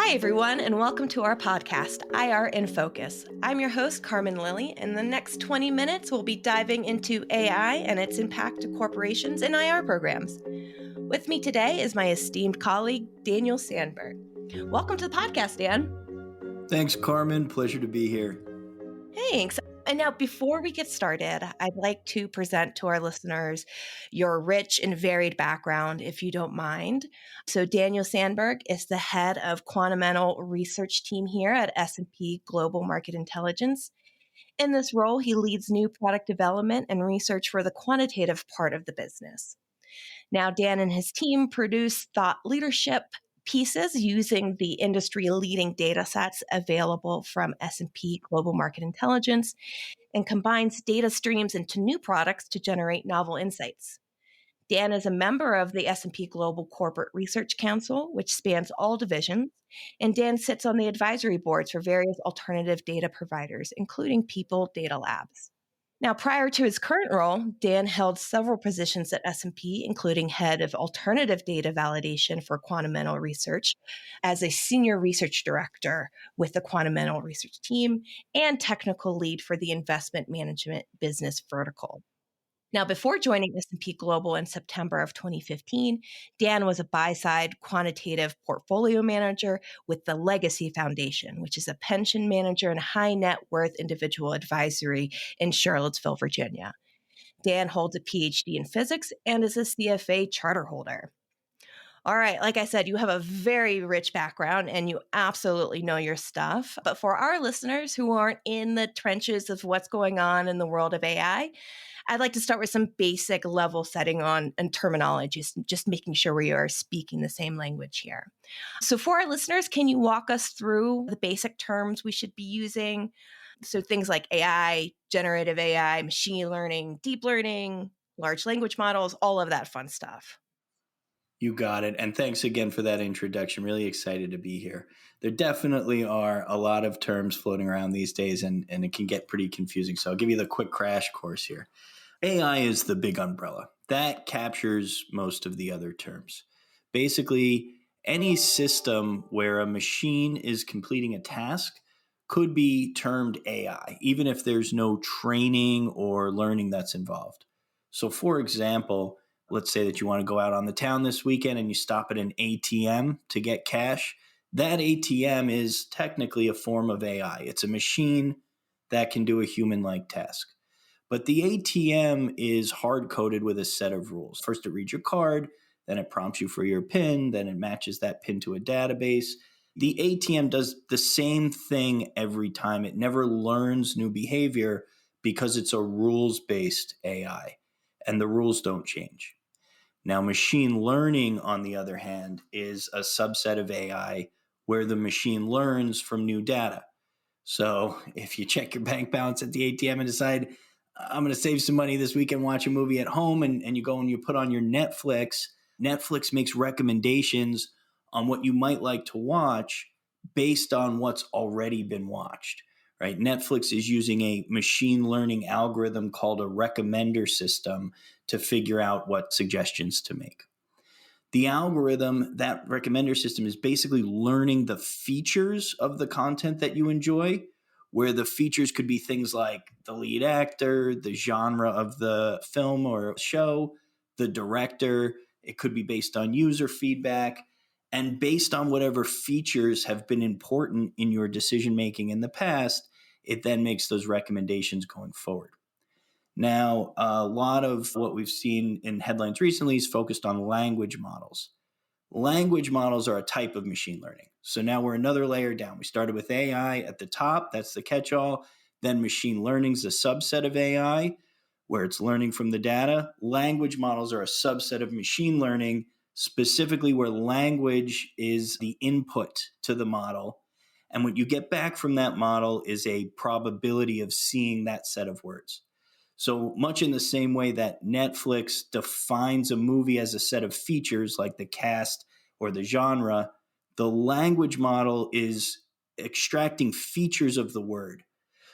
Hi, everyone, and welcome to our podcast, IR in Focus. I'm your host, Carmen Lilly. In the next 20 minutes, we'll be diving into AI and its impact to corporations and IR programs. With me today is my esteemed colleague, Daniel Sandbert. Welcome to the podcast, Dan. Thanks, Carmen. Pleasure to be here. Thanks. And now, before we get started, I'd like to present to our listeners your rich and varied background, if you don't mind. So Daniel Sandberg is the head of quantamental research team here at S&P Global Market Intelligence. In this role, he leads new product development and research for the quantitative part of the business. Now, Dan and his team produce thought leadership pieces using the industry-leading data sets available from S&P Global Market Intelligence and combines data streams into new products to generate novel insights. Dan is a member of the S&P Global Corporate Research Council, which spans all divisions, and Dan sits on the advisory boards for various alternative data providers, including People Data Labs. Now, prior to his current role, Dan held several positions at S&P, including head of alternative data validation for quantamental research as a senior research director with the quantamental research team and technical lead for the investment management business vertical. Now, before joining S&P Global in September of 2015, Dan was a buy-side quantitative portfolio manager with the Legacy Foundation, which is a pension manager and high net worth individual advisory in Charlottesville, Virginia. Dan holds a PhD in physics and is a CFA charter holder. All right, like I said, you have a very rich background and you absolutely know your stuff. But for our listeners who aren't in the trenches of what's going on in the world of AI, I'd like to start with some basic level setting on and terminology, just making sure we are speaking the same language here. So for our listeners, can you walk us through the basic terms we should be using? So things like AI, generative AI, machine learning, deep learning, large language models, all of that fun stuff. You got it. And thanks again for that introduction. Really excited to be here. There definitely are a lot of terms floating around these days, and it can get pretty confusing. So I'll give you the quick crash course here. AI is the big umbrella. That captures most of the other terms. Basically, any system where a machine is completing a task could be termed AI, even if there's no training or learning that's involved. So for example, let's say that you want to go out on the town this weekend and you stop at an ATM to get cash. That ATM is technically a form of AI. It's a machine that can do a human-like task. But the ATM is hard-coded with a set of rules. First, it reads your card, then it prompts you for your PIN, then it matches that PIN to a database. The ATM does the same thing every time. It never learns new behavior because it's a rules-based AI, and the rules don't change. Now, machine learning, on the other hand, is a subset of AI where the machine learns from new data. So if you check your bank balance at the ATM and decide, I'm going to save some money this weekend, watch a movie at home, and you go and you put on your Netflix, Netflix makes recommendations on what you might like to watch based on what's already been watched, right? Netflix is using a machine learning algorithm called a recommender system to figure out what suggestions to make. The algorithm, that recommender system, is basically learning the features of the content that you enjoy, where the features could be things like the lead actor, the genre of the film or show, the director. It could be based on user feedback. And based on whatever features have been important in your decision-making in the past, it then makes those recommendations going forward. Now, a lot of what we've seen in headlines recently is focused on language models. Language models are a type of machine learning. So now we're another layer down. We started with AI at the top. That's the catch-all. Then machine learning is a subset of AI where it's learning from the data. Language models are a subset of machine learning, specifically where language is the input to the model. And what you get back from that model is a probability of seeing that set of words. So much in the same way that Netflix defines a movie as a set of features like the cast or the genre, the language model is extracting features of the word.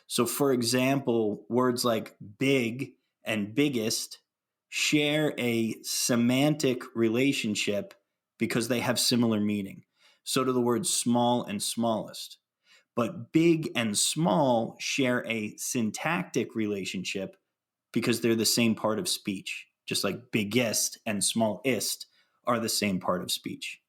So for example, words like big and biggest share a semantic relationship because they have similar meaning. So do the words small and smallest. But big and small share a syntactic relationship because they're the same part of speech, just like biggest and smallest are the same part of speech.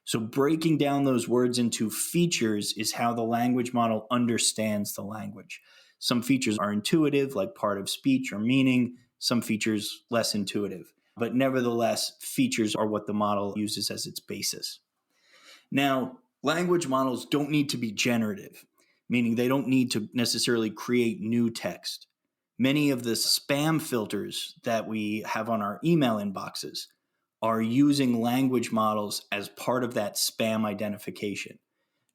So breaking down those words into features is how the language model understands the language. Some features are intuitive, like part of speech or meaning, some features less intuitive. But nevertheless, features are what the model uses as its basis. Now, language models don't need to be generative, meaning they don't need to necessarily create new text. Many of the spam filters that we have on our email inboxes are using language models as part of that spam identification.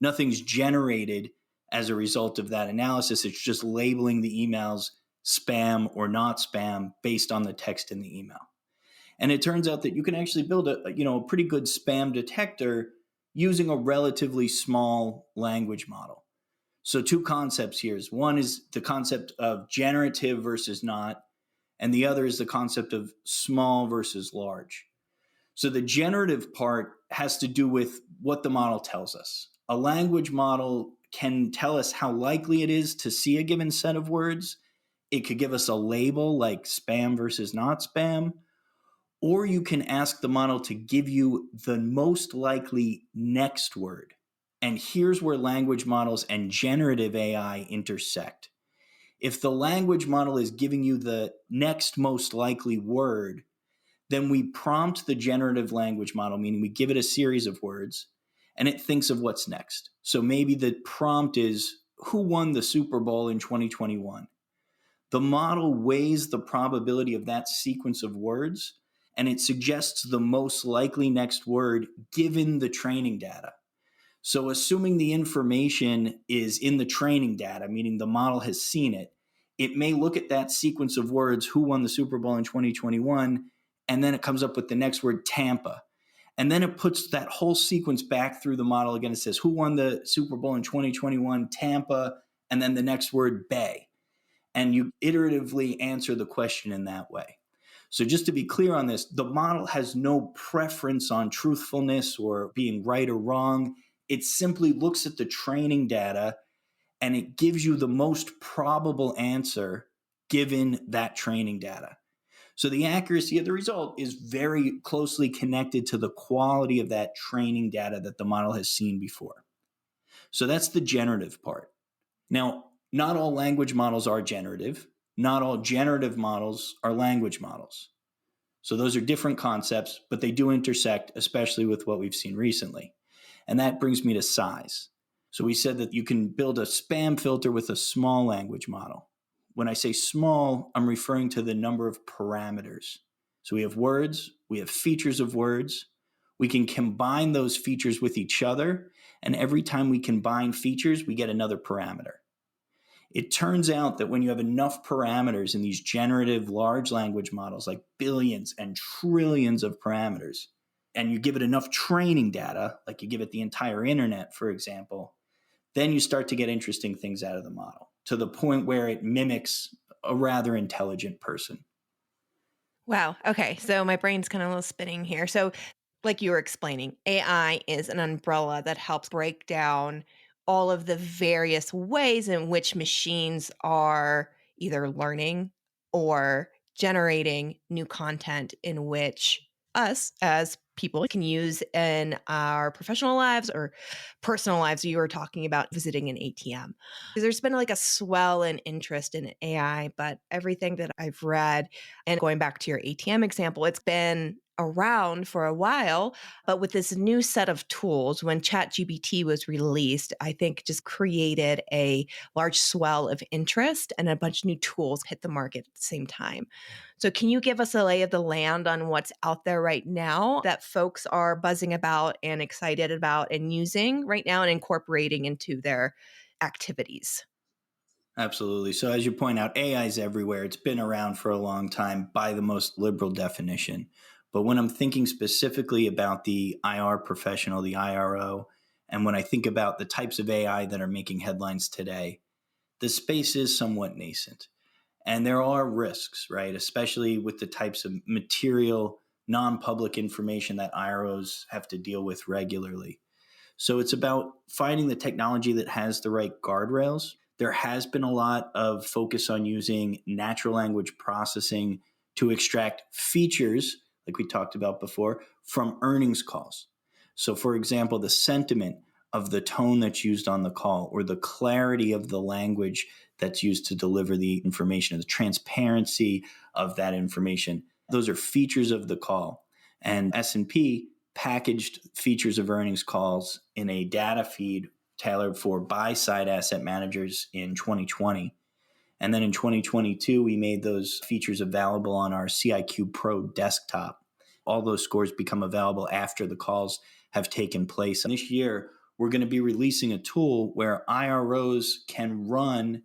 Nothing's generated as a result of that analysis. It's just labeling the emails spam or not spam based on the text in the email. And it turns out that you can actually build a pretty good spam detector using a relatively small language model. So two concepts here is one is the concept of generative versus not, and the other is the concept of small versus large. So the generative part has to do with what the model tells us. A language model can tell us how likely it is to see a given set of words. It could give us a label like spam versus not spam, or you can ask the model to give you the most likely next word. And here's where language models and generative AI intersect. If the language model is giving you the next most likely word, then we prompt the generative language model, meaning we give it a series of words, and it thinks of what's next. So maybe the prompt is, who won the Super Bowl in 2021? The model weighs the probability of that sequence of words, and it suggests the most likely next word given the training data. So assuming the information is in the training data, meaning the model has seen it, it may look at that sequence of words, who won the Super Bowl in 2021, and then it comes up with the next word, Tampa. And then it puts that whole sequence back through the model again. It says, who won the Super Bowl in 2021, Tampa, and then the next word, Bay. And you iteratively answer the question in that way. So just to be clear on this, the model has no preference on truthfulness or being right or wrong. It simply looks at the training data and it gives you the most probable answer given that training data. So the accuracy of the result is very closely connected to the quality of that training data that the model has seen before. So that's the generative part. Now, not all language models are generative. Not all generative models are language models. So those are different concepts, but they do intersect, especially with what we've seen recently. And that brings me to size. So we said that you can build a spam filter with a small language model. When I say small, I'm referring to the number of parameters. So we have words, we have features of words. We can combine those features with each other, and every time we combine features, we get another parameter. It turns out that when you have enough parameters in these generative large language models, like billions and trillions of parameters, and you give it enough training data, like you give it the entire internet, for example, then you start to get interesting things out of the model to the point where it mimics a rather intelligent person. Wow. Okay. So my brain's kind of a little spinning here. So, like you were explaining, AI is an umbrella that helps break down all of the various ways in which machines are either learning or generating new content in which us as people can use in our professional lives or personal lives. You were talking about visiting an ATM. There's been like a swell in interest in AI, but everything that I've read, and going back to your ATM example, it's been around for a while, but with this new set of tools, when ChatGPT was released, I think just created a large swell of interest and a bunch of new tools hit the market at the same time. So can you give us a lay of the land on what's out there right now that folks are buzzing about and excited about and using right now and incorporating into their activities? Absolutely. So as you point out, AI is everywhere. It's been around for a long time by the most liberal definition. But when I'm thinking specifically about the IR professional, the IRO, and when I think about the types of AI that are making headlines today, the space is somewhat nascent. And there are risks, right? Especially with the types of material, non-public information that IROs have to deal with regularly. So it's about finding the technology that has the right guardrails. There has been a lot of focus on using natural language processing to extract features, like we talked about before, from earnings calls. So, for example, the sentiment of the tone that's used on the call, or the clarity of the language that's used to deliver the information, the transparency of that information. Those are features of the call. And S&P packaged features of earnings calls in a data feed tailored for buy-side asset managers in 2020. And then in 2022, we made those features available on our CIQ Pro desktop. All those scores become available after the calls have taken place. And this year, we're going to be releasing a tool where IROs can run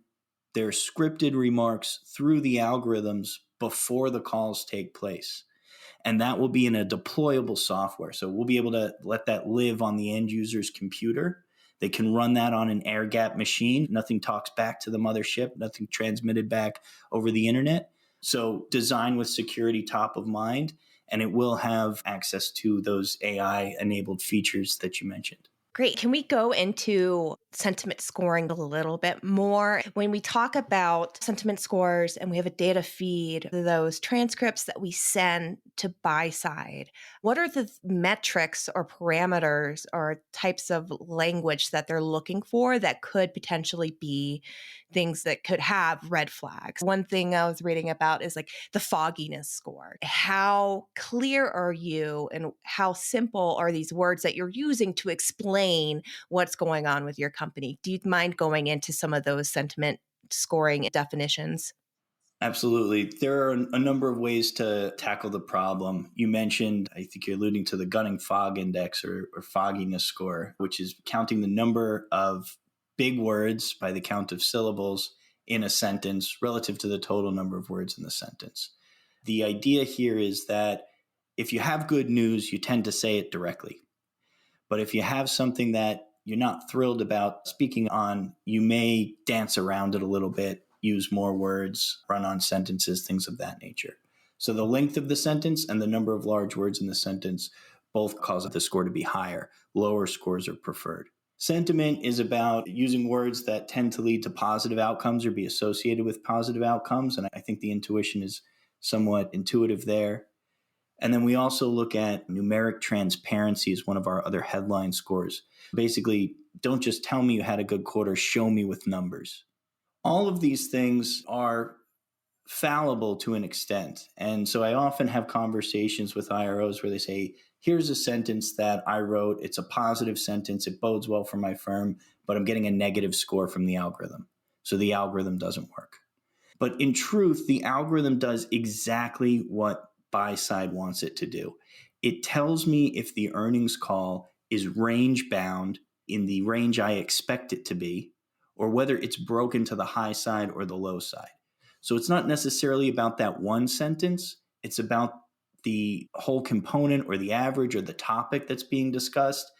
their scripted remarks through the algorithms before the calls take place. And that will be in a deployable software. So we'll be able to let that live on the end user's computer. They can run that on an air gap machine. Nothing talks back to the mothership, nothing transmitted back over the internet. So design with security top of mind, and it will have access to those AI enabled features that you mentioned. Great. Can we go into sentiment scoring a little bit more? When we talk about sentiment scores and we have a data feed, those transcripts that we send to buy side, what are the metrics or parameters or types of language that they're looking for that could potentially be things that could have red flags? One thing I was reading about is like the fogginess score. How clear are you and how simple are these words that you're using to explain what's going on with your company? Do you mind going into some of those sentiment scoring definitions? Absolutely. There are a number of ways to tackle the problem. You mentioned, I think you're alluding to the Gunning Fog Index or fogginess score, which is counting the number of big words by the count of syllables in a sentence relative to the total number of words in the sentence. The idea here is that if you have good news, you tend to say it directly. But if you have something that you're not thrilled about speaking on, you may dance around it a little bit, use more words, run on sentences, things of that nature. So the length of the sentence and the number of large words in the sentence both cause the score to be higher. Lower scores are preferred. Sentiment is about using words that tend to lead to positive outcomes or be associated with positive outcomes. And I think the intuition is somewhat intuitive there. And then we also look at numeric transparency as one of our other headline scores. Basically, don't just tell me you had a good quarter, show me with numbers. All of these things are fallible to an extent. And so I often have conversations with IROs where they say, here's a sentence that I wrote. It's a positive sentence. It bodes well for my firm, but I'm getting a negative score from the algorithm. So the algorithm doesn't work. But in truth, the algorithm does exactly what buy side wants it to do. It tells me if the earnings call is range bound in the range I expect it to be, or whether it's broken to the high side or the low side. So it's not necessarily about that one sentence. It's about the whole component or the average or the topic that's being discussed,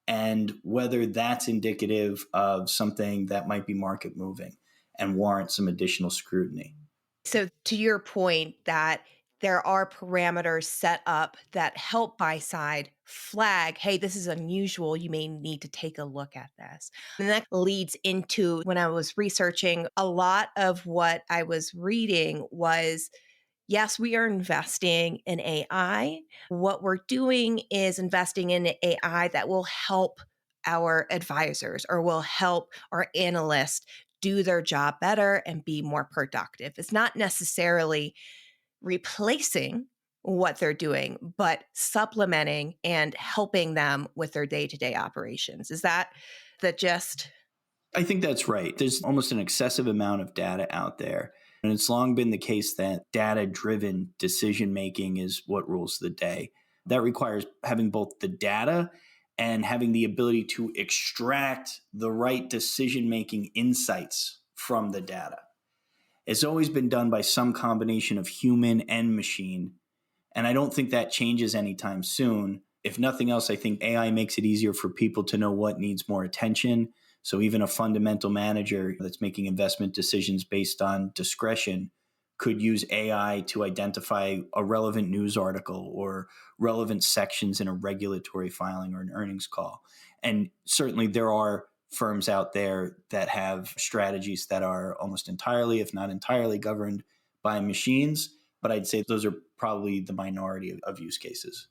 and whether that's indicative of something that might be market moving and warrant some additional scrutiny. So, to your point, that there are parameters set up that help buy side flag, hey, this is unusual. You may need to take a look at this. And that leads into when I was researching, a lot of what I was reading was yes, we are investing in AI. What we're doing is investing in AI that will help our advisors or will help our analysts do their job better and be more productive. It's not necessarily replacing what they're doing, but supplementing and helping them with their day to day operations. Is that the gist? I think that's right. There's almost an excessive amount of data out there. And it's long been the case that data driven decision making is what rules the day. That requires having both the data and having the ability to extract the right decision making insights from the data. It's always been done by some combination of human and machine. And I don't think that changes anytime soon. If nothing else, I think AI makes it easier for people to know what needs more attention. So even a fundamental manager that's making investment decisions based on discretion could use AI to identify a relevant news article or relevant sections in a regulatory filing or an earnings call. And certainly there are firms out there that have strategies that are almost entirely, if not entirely, governed by machines. But I'd say those are probably the minority of use cases.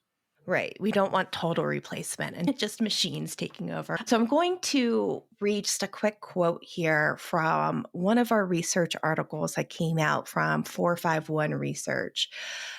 Right. We don't want total replacement and just machines taking over. So I'm going to read just a quick quote here from one of our research articles that came out from 451 Research.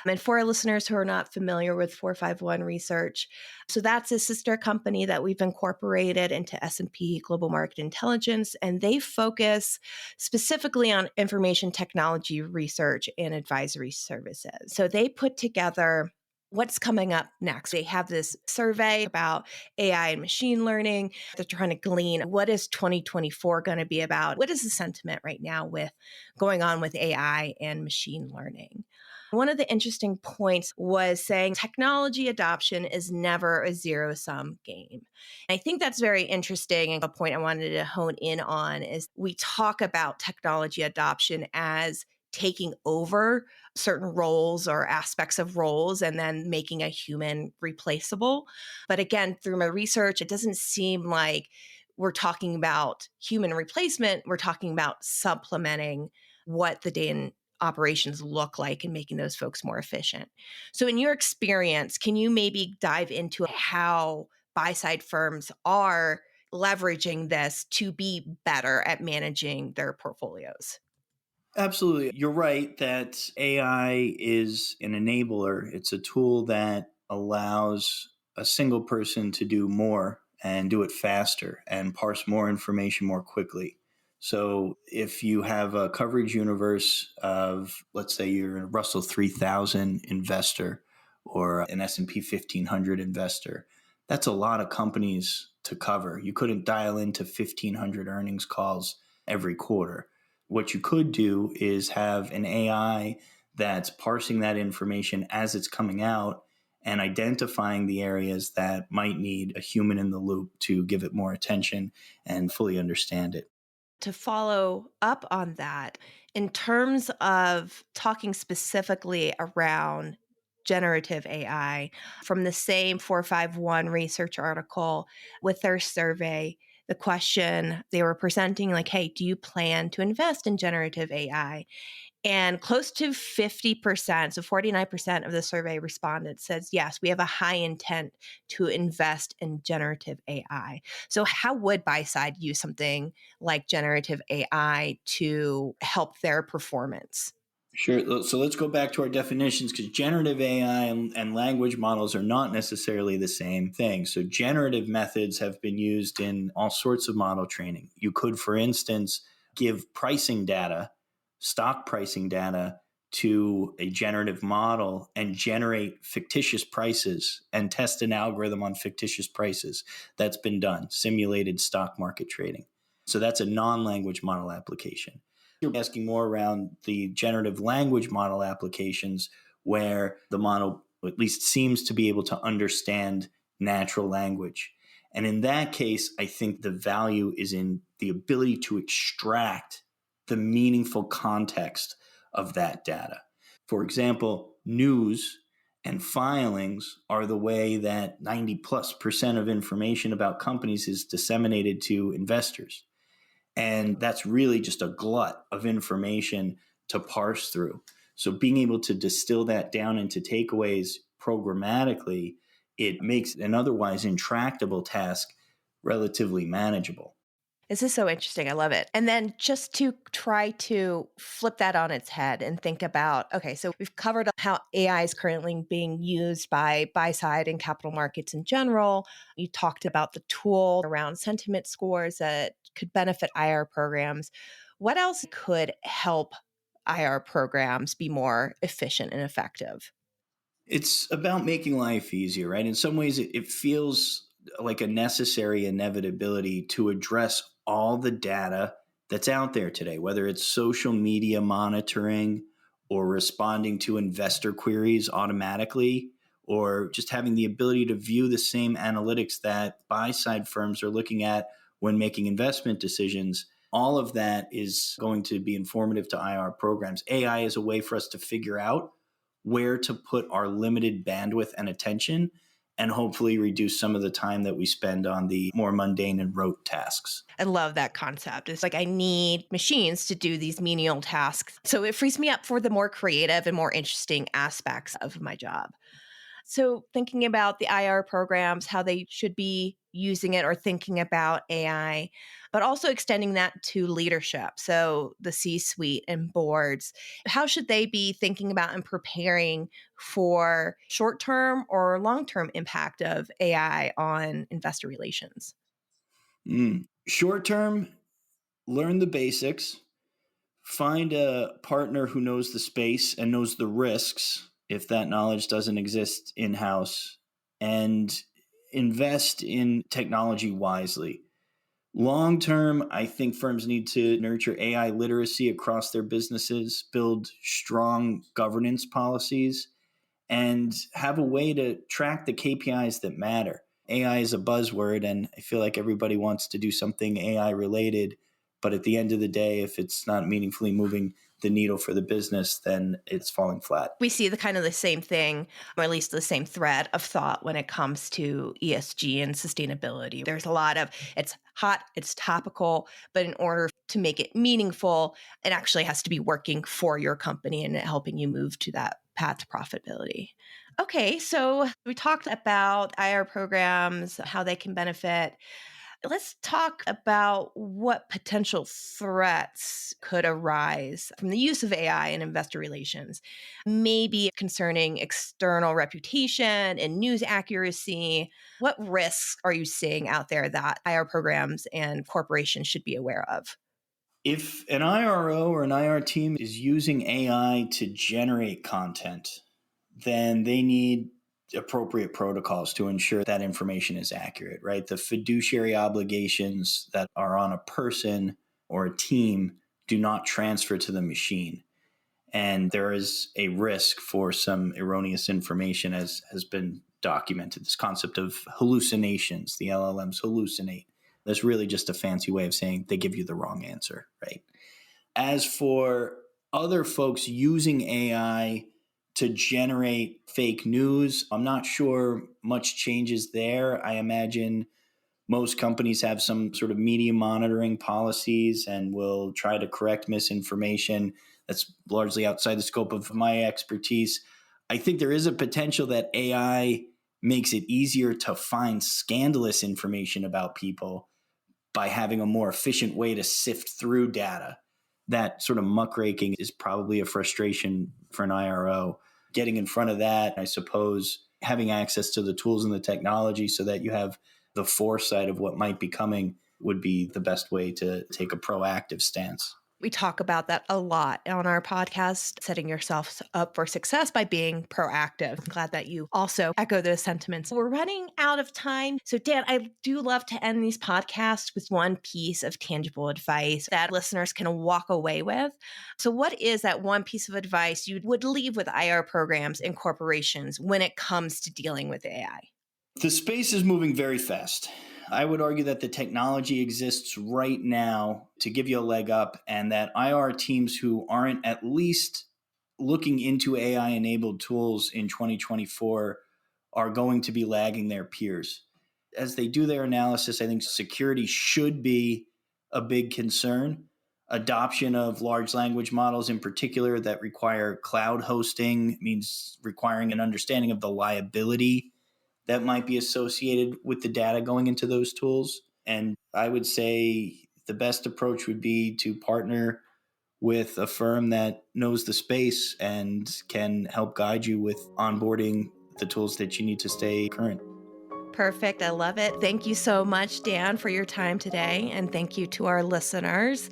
And for our listeners who are not familiar with 451 Research, so that's a sister company that we've incorporated into S&P Global Market Intelligence, and they focus specifically on information technology research and advisory services. So they put together what's coming up next. They have this survey about AI and machine learning. They're trying to glean what is 2024 going to be about? What is the sentiment right now with going on with AI and machine learning? One of the interesting points was saying technology adoption is never a zero-sum game. And I think that's very interesting. And a point I wanted to hone in on is we talk about technology adoption as taking over certain roles or aspects of roles and then making a human replaceable. But again, through my research, it doesn't seem like we're talking about human replacement. We're talking about supplementing what the day and operations look like and making those folks more efficient. So in your experience, can you maybe dive into how buy-side firms are leveraging this to be better at managing their portfolios? Absolutely. You're right that AI is an enabler. It's a tool that allows a single person to do more and do it faster and parse more information more quickly. So if you have a coverage universe of, let's say you're a Russell 3000 investor or an S&P 1500 investor, that's a lot of companies to cover. You couldn't dial into 1500 earnings calls every quarter. What you could do is have an AI that's parsing that information as it's coming out and identifying the areas that might need a human in the loop to give it more attention and fully understand it. To follow up on that, in terms of talking specifically around generative AI, from the same 451 research article with their survey, the question they were presenting, like, hey, do you plan to invest in generative AI? And close to 50%, so 49% of the survey respondents says, yes, we have a high intent to invest in generative AI. So how would buy side use something like generative AI to help their performance? Sure. So let's go back to our definitions because generative AI and language models are not necessarily the same thing. So, generative methods have been used in all sorts of model training. You could, for instance, give pricing data, stock pricing data, to a generative model and generate fictitious prices and test an algorithm on fictitious prices. That's been done, simulated stock market trading. So, that's a non language model application. You're asking more around the generative language model applications where the model at least seems to be able to understand natural language. And in that case, I think the value is in the ability to extract the meaningful context of that data. For example, news and filings are the way that 90+% of information about companies is disseminated to investors. And that's really just a glut of information to parse through. So being able to distill that down into takeaways programmatically, it makes an otherwise intractable task relatively manageable. This is so interesting. I love it. And then just to try to flip that on its head and think about, okay, so we've covered how AI is currently being used by buy side and capital markets in general. You talked about the tool around sentiment scores that could benefit IR programs. What else could help IR programs be more efficient and effective? It's about making life easier, right? In some ways, it feels like a necessary inevitability to address all the data that's out there today, whether it's social media monitoring or responding to investor queries automatically, or just having the ability to view the same analytics that buy side firms are looking at when making investment decisions all of that is going to be informative to IR programs. AI is a way for us to figure out where to put our limited bandwidth and attention and hopefully reduce some of the time that we spend on the more mundane and rote tasks. I love that concept. It's like I need machines to do these menial tasks. So it frees me up for the more creative and more interesting aspects of my job. So, thinking about the IR programs, how they should be using it or thinking about AI, but also extending that to leadership. So, the C suite and boards, how should they be thinking about and preparing for short term or long term impact of AI on investor relations? Short term, learn the basics, find a partner who knows the space and knows the risks if that knowledge doesn't exist in house, and invest in technology wisely. Long term, I think firms need to nurture AI literacy across their businesses, build strong governance policies, and have a way to track the KPIs that matter. AI is a buzzword, and I feel like everybody wants to do something AI related. But at the end of the day, if it's not meaningfully moving the needle for the business, then it's falling flat. We see the kind of the same thing, or at least the same thread of thought when it comes to ESG and sustainability. There's a lot of it's hot, it's topical, but in order to make it meaningful, it actually has to be working for your company and helping you move to that path to profitability. Okay, so we talked about IR programs, how they can benefit. Let's talk about what potential threats could arise from the use of AI in investor relations, maybe concerning external reputation and news accuracy. What risks are you seeing out there that IR programs and corporations should be aware of? If an IRO or an IR team is using AI to generate content, then they need appropriate protocols to ensure that information is accurate, right? The fiduciary obligations that are on a person or a team do not transfer to the machine. And there is a risk for some erroneous information, as has been documented. This concept of hallucinations, the LLMs hallucinate. That's really just a fancy way of saying they give you the wrong answer, right? As for other folks using AI to generate fake news, I'm not sure much changes there. I imagine most companies have some sort of media monitoring policies and will try to correct misinformation. That's largely outside the scope of my expertise. I think there is a potential that AI makes it easier to find scandalous information about people by having a more efficient way to sift through data. That sort of muckraking is probably a frustration for an IRO. Getting in front of that, I suppose, having access to the tools and the technology so that you have the foresight of what might be coming would be the best way to take a proactive stance. We talk about that a lot on our podcast, setting yourself up for success by being proactive. I'm glad that you also echo those sentiments. We're running out of time. So, Dan, I do love to end these podcasts with one piece of tangible advice that listeners can walk away with. So, what is that one piece of advice you would leave with IR programs and corporations when it comes to dealing with AI? The space is moving very fast. I would argue that the technology exists right now to give you a leg up, and that IR teams who aren't at least looking into AI enabled tools in 2024 are going to be lagging their peers. As they do their analysis, I think security should be a big concern. Adoption of large language models in particular that require cloud hosting means requiring an understanding of the liability that might be associated with the data going into those tools. And I would say the best approach would be to partner with a firm that knows the space and can help guide you with onboarding the tools that you need to stay current. Perfect. I love it. Thank you so much, Dan, for your time today. And thank you to our listeners.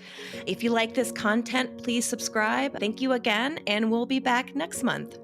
If you like this content, please subscribe. Thank you again. And we'll be back next month.